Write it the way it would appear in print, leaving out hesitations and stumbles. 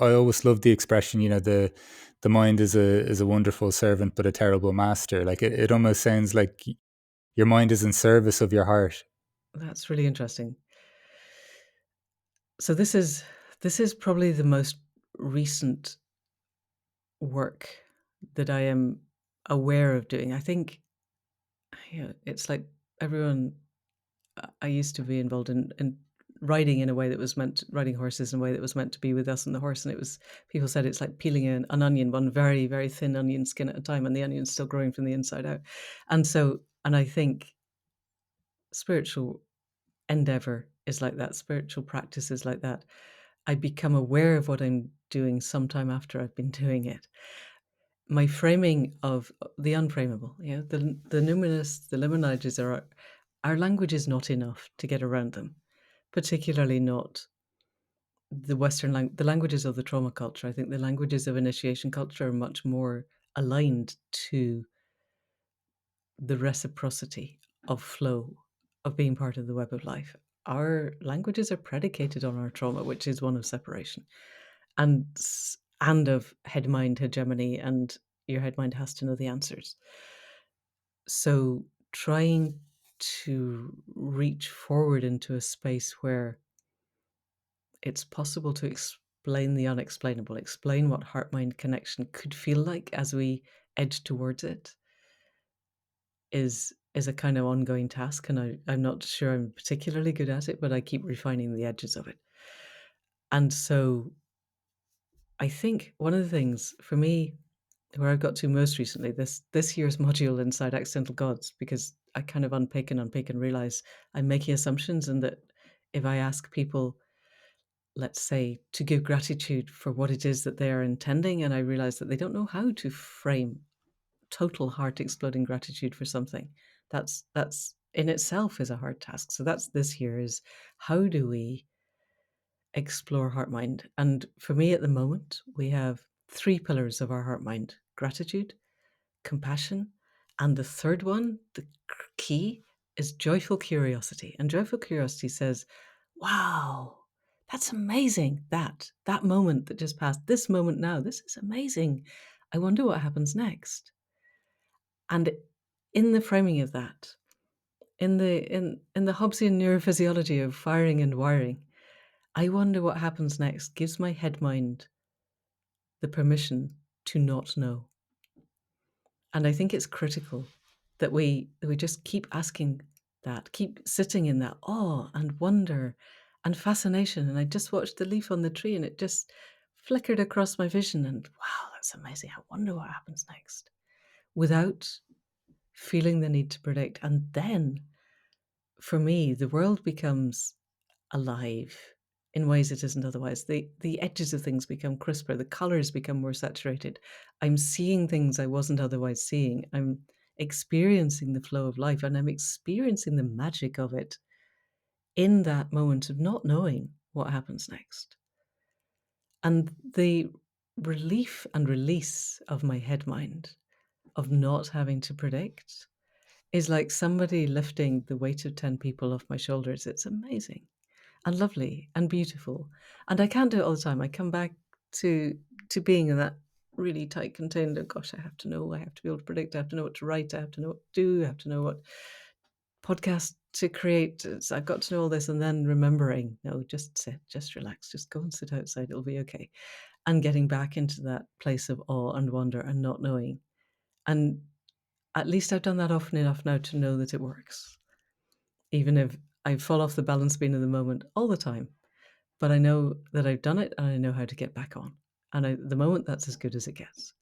I always love the expression, the mind is a wonderful servant but a terrible master. Like it almost sounds like your mind is in service of your heart. That's really interesting. So this is probably the most recent work that I am aware of doing. I think, it's like everyone. I used to be involved in riding in a way that was meant riding horses in a way that was meant to be with us and the horse, and it was people said it's like peeling an onion, one very, very thin onion skin at a time, and the onion's still growing from the inside out. And I think spiritual endeavor is like that, spiritual practice is like that. I become aware of what I'm doing sometime after I've been doing it. My framing of the unframable, the numinous, the liminages are our language is not enough to get around them, particularly not the languages of the trauma culture. I think the languages of initiation culture are much more aligned to the reciprocity of flow, of being part of the web of life. Our languages are predicated on our trauma, which is one of separation and of head mind hegemony, and your head mind has to know the answers. So trying to reach forward into a space where it's possible to explain the unexplainable, explain what heart mind connection could feel like as we edge towards it is a kind of ongoing task, and I'm not sure I'm particularly good at it, but I keep refining the edges of it. And so I think one of the things for me where I've got to most recently, this year's module inside Accidental Gods, because I kind of unpick and realize I'm making assumptions, and that if I ask people, let's say, to give gratitude for what it is that they are intending, and I realize that they don't know how to frame total heart exploding gratitude for something, that's in itself is a hard task. So that's this year is how do we explore heart mind? And for me at the moment, we have three pillars of our heart mind: gratitude, compassion, and the third one, the key, is joyful curiosity. And joyful curiosity says, wow, that's amazing. That moment that just passed, this moment now, this is amazing. I wonder what happens next. And in the framing of that, in the Hobbesian neurophysiology of firing and wiring, I wonder what happens next gives my head mind the permission to not know. And I think it's critical that we just keep asking that, keep sitting in that awe and wonder and fascination. And I just watched the leaf on the tree and it just flickered across my vision, and wow, that's amazing. I wonder what happens next, without feeling the need to predict. And then for me, the world becomes alive in ways it isn't otherwise. The edges of things become crisper, the colors become more saturated. I'm seeing things I wasn't otherwise seeing. I'm experiencing the flow of life, and I'm experiencing the magic of it in that moment of not knowing what happens next. And the relief and release of my head mind of not having to predict is like somebody lifting the weight of 10 people off my shoulders. It's amazing and lovely and beautiful. And I can't do it all the time. I come back to being in that really tight contained. Oh gosh, I have to know. I have to be able to predict. I have to know what to write. I have to know what to do. I have to know what podcast to create. So I've got to know all this, and then remembering, no, just sit, just relax, just go and sit outside. It'll be okay. And getting back into that place of awe and wonder and not knowing. And at least I've done that often enough now to know that it works, even if I fall off the balance beam in the moment all the time. But I know that I've done it and I know how to get back on. And the moment, that's as good as it gets.